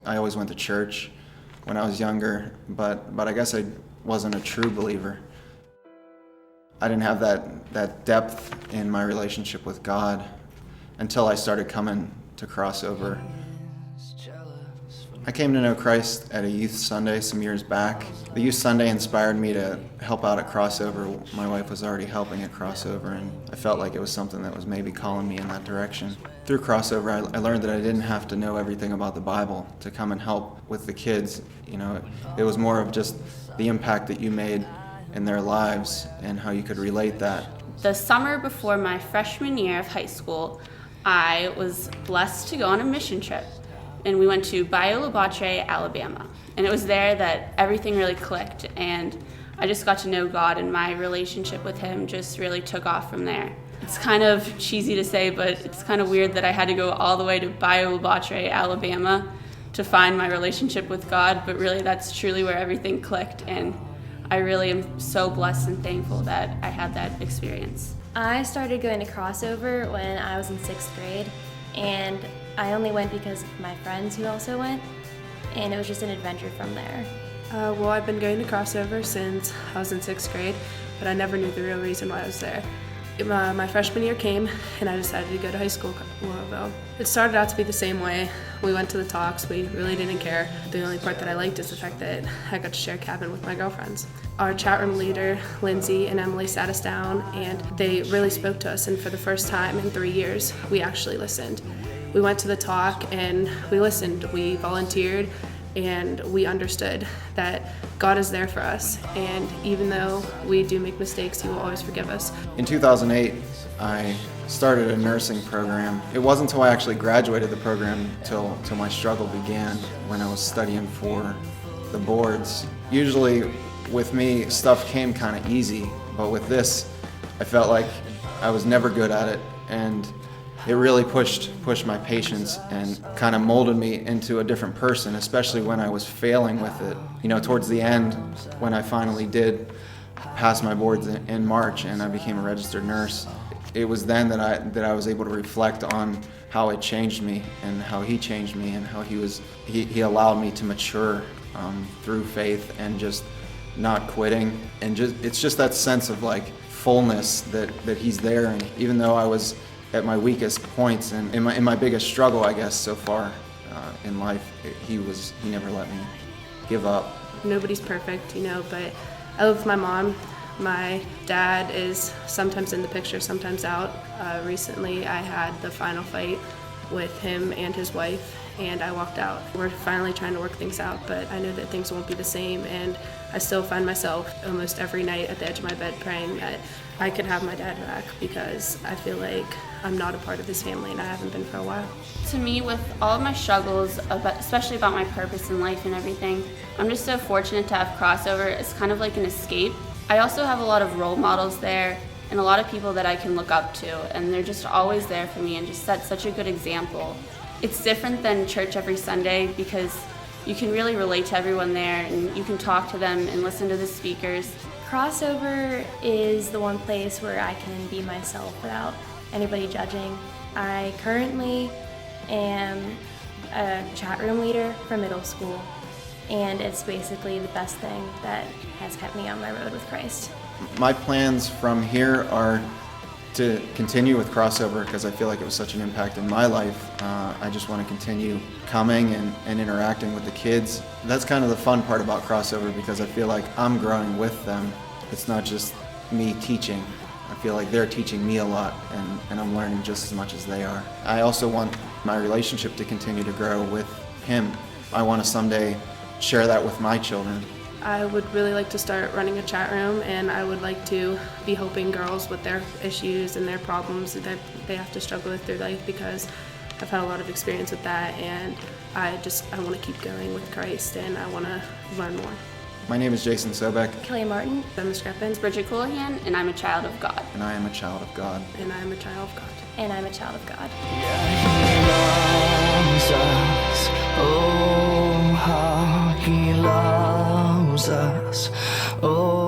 I always went to church when I was younger, but I guess I wasn't a true believer. I didn't have that depth in my relationship with God until I started coming to Crossover. I came to know Christ at a youth Sunday some years back. The youth Sunday inspired me to help out at Crossover. My wife was already helping at Crossover, and I felt like it was something that was maybe calling me in that direction. Through Crossover, I learned that I didn't have to know everything about the Bible to come and help with the kids. You know, it was more of just the impact that you made in their lives and how you could relate that. The summer before my freshman year of high school, I was blessed to go on a mission trip. And we went to Bayou Labotre, Alabama. And it was there that everything really clicked, and I just got to know God, and my relationship with Him just really took off from there. It's kind of cheesy to say, but it's kind of weird that I had to go all the way to Bayou Labotre, Alabama to find my relationship with God, but really that's truly where everything clicked, and I really am so blessed and thankful that I had that experience. I started going to Crossover when I was in 6th grade, and I only went because of my friends who also went, and it was just an adventure from there. Well, I've been going to Crossover since I was in 6th grade, but I never knew the real reason why I was there. My freshman year came, and I decided to go to high school Louisville. It started out to be the same way. We went to the talks. We really didn't care. The only part that I liked is the fact that I got to share a cabin with my girlfriends. Our chat room leader, Lindsay and Emily, sat us down, and they really spoke to us, and for the first time in 3 years, we actually listened. We went to the talk, and we listened. We volunteered, and we understood that God is there for us, and even though we do make mistakes, He will always forgive us. In 2008, I started a nursing program. It wasn't until I actually graduated the program till my struggle began when I was studying for the boards. Usually with me, stuff came kind of easy, but with this, I felt like I was never good at it, and it really pushed my patience and kind of molded me into a different person, especially when I was failing with it. You know, towards the end, when I finally did pass my boards in March and I became a registered nurse, it was then that I was able to reflect on how it changed me and how He changed me and how He allowed me to mature through faith and just not quitting. And it's just that sense of like fullness that He's there. And even though I was at my weakest points and in my biggest struggle, I guess, so far in life, He never let me give up. Nobody's perfect, you know, but I live with my mom. My dad is sometimes in the picture, sometimes out. Recently, I had the final fight with him and his wife, and I walked out. We're finally trying to work things out, but I know that things won't be the same, and I still find myself almost every night at the edge of my bed praying that I could have my dad back, because I feel like I'm not a part of this family, and I haven't been for a while. To me, with all of my struggles, especially about my purpose in life and everything, I'm just so fortunate to have Crossover. It's kind of like an escape. I also have a lot of role models there and a lot of people that I can look up to, and they're just always there for me and just set such a good example. It's different than church every Sunday because you can really relate to everyone there, and you can talk to them and listen to the speakers. Crossover is the one place where I can be myself without anybody judging. I currently am a chat room leader for middle school, and it's basically the best thing that has kept me on my road with Christ. My plans from here are to continue with Crossover because I feel like it was such an impact in my life. I just want to continue coming and interacting with the kids. That's kind of the fun part about Crossover because I feel like I'm growing with them. It's not just me teaching. I feel like they're teaching me a lot, and I'm learning just as much as they are. I also want my relationship to continue to grow with Him. I want to someday share that with my children. I would really like to start running a chat room, and I would like to be helping girls with their issues and their problems that they have to struggle with through life, because I've had a lot of experience with that, and I want to keep going with Christ, and I want to learn more. My name is Jason Sobek. Kelly Martin. I'm Miss Griffin. Bridget, and I'm a child of God. And I am a child of God. And I am a child of God. And I'm a child of God. He loves us. Oh, how He loves us. Oh.